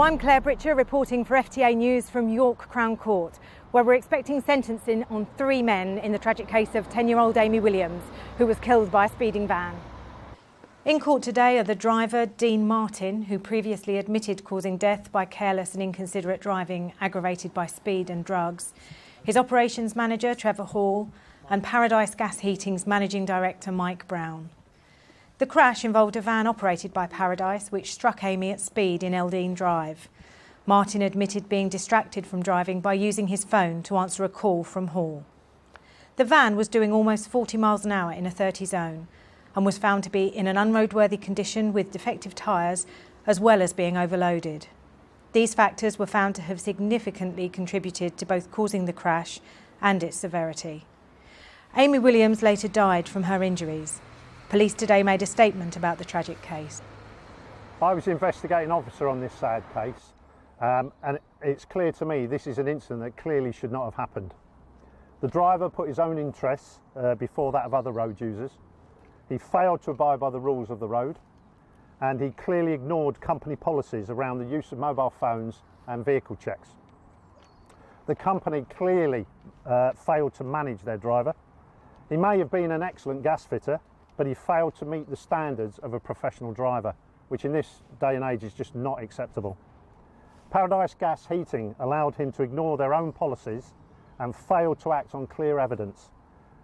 I'm Claire Britcher reporting for FTA News from York Crown Court, where we're expecting sentencing on 3 men in the tragic case of 10-year-old Amy Williams, who was killed by a speeding van. In court today are the driver, Dean Martin, who previously admitted causing death by careless and inconsiderate driving aggravated by speed and drugs, his operations manager, Trevor Hall, and Paradise Gas Heating's managing director, Mike Brown. The crash involved a van operated by Paradise which struck Amy at speed in Eldene Drive. Martin admitted being distracted from driving by using his phone to answer a call from Hall. The van was doing almost 40 miles an hour in a 30 zone and was found to be in an unroadworthy condition with defective tyres as well as being overloaded. These factors were found to have significantly contributed to both causing the crash and its severity. Amy Williams later died from her injuries. Police today made a statement about the tragic case. I was the investigating officer on this sad case, and it's clear to me this is an incident that clearly should not have happened. The driver put his own interests before that of other road users. He failed to abide by the rules of the road, and he clearly ignored company policies around the use of mobile phones and vehicle checks. The company clearly failed to manage their driver. He may have been an excellent gas fitter, but he failed to meet the standards of a professional driver, which in this day and age is just not acceptable. Paradise Gas Heating allowed him to ignore their own policies and failed to act on clear evidence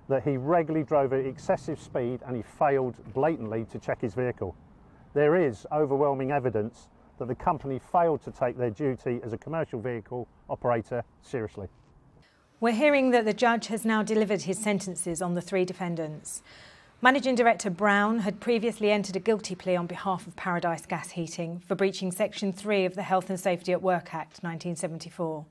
that he regularly drove at excessive speed and he failed blatantly to check his vehicle. There is overwhelming evidence that the company failed to take their duty as a commercial vehicle operator seriously. We're hearing that the judge has now delivered his sentences on the 3 defendants. Managing Director Brown had previously entered a guilty plea on behalf of Paradise Gas Heating for breaching Section 3 of the Health and Safety at Work Act 1974.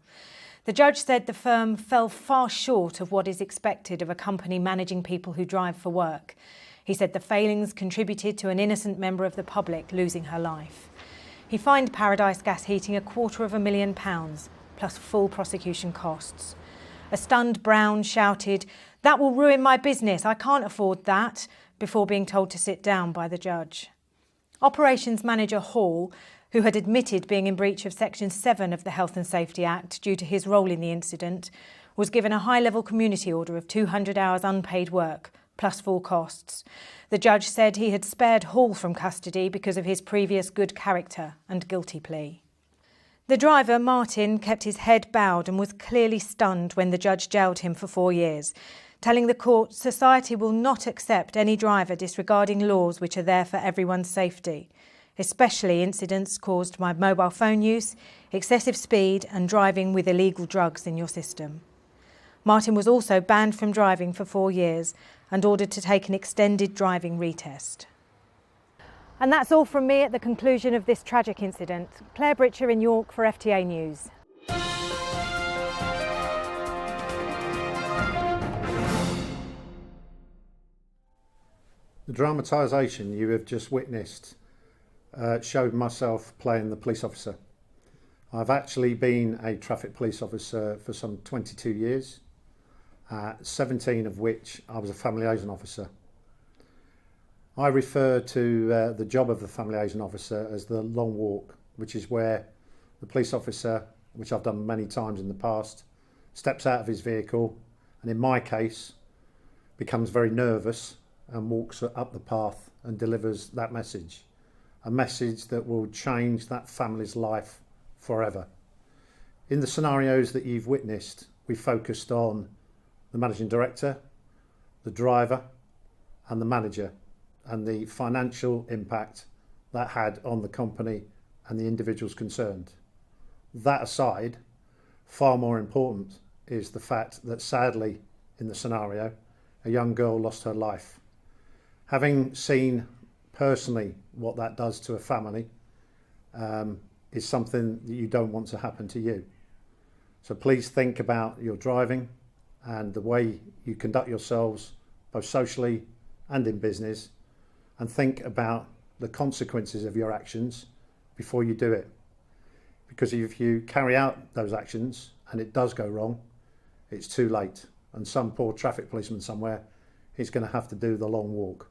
The judge said the firm fell far short of what is expected of a company managing people who drive for work. He said the failings contributed to an innocent member of the public losing her life. He fined Paradise Gas Heating £250,000 plus full prosecution costs. A stunned Brown shouted, "That will ruin my business, I can't afford that," before being told to sit down by the judge. Operations manager Hall, who had admitted being in breach of Section 7 of the Health and Safety Act due to his role in the incident, was given a high-level community order of 200 hours unpaid work, plus full costs. The judge said he had spared Hall from custody because of his previous good character and guilty plea. The driver, Martin, kept his head bowed and was clearly stunned when the judge jailed him for 4 years, telling the court society will not accept any driver disregarding laws which are there for everyone's safety, especially incidents caused by mobile phone use, excessive speed and driving with illegal drugs in your system. Martin was also banned from driving for 4 years and ordered to take an extended driving retest. And that's all from me at the conclusion of this tragic incident. Claire Britcher in York for FTA News. The dramatisation you have just witnessed showed myself playing the police officer. I've actually been a traffic police officer for some 22 years, 17 of which I was a family liaison officer. I refer to the job of the family liaison officer as the long walk, which is where the police officer, which I've done many times in the past, steps out of his vehicle and in my case becomes very nervous and walks up the path and delivers that message, a message that will change that family's life forever. In the scenarios that you've witnessed, we focused on the managing director, the driver and the manager, and the financial impact that had on the company and the individuals concerned. That aside, far more important is the fact that sadly in the scenario, a young girl lost her life. Having seen personally what that does to a family is something that you don't want to happen to you. So please think about your driving and the way you conduct yourselves, both socially and in business, and think about the consequences of your actions before you do it. Because if you carry out those actions and it does go wrong, it's too late. And some poor traffic policeman somewhere is going to have to do the long walk.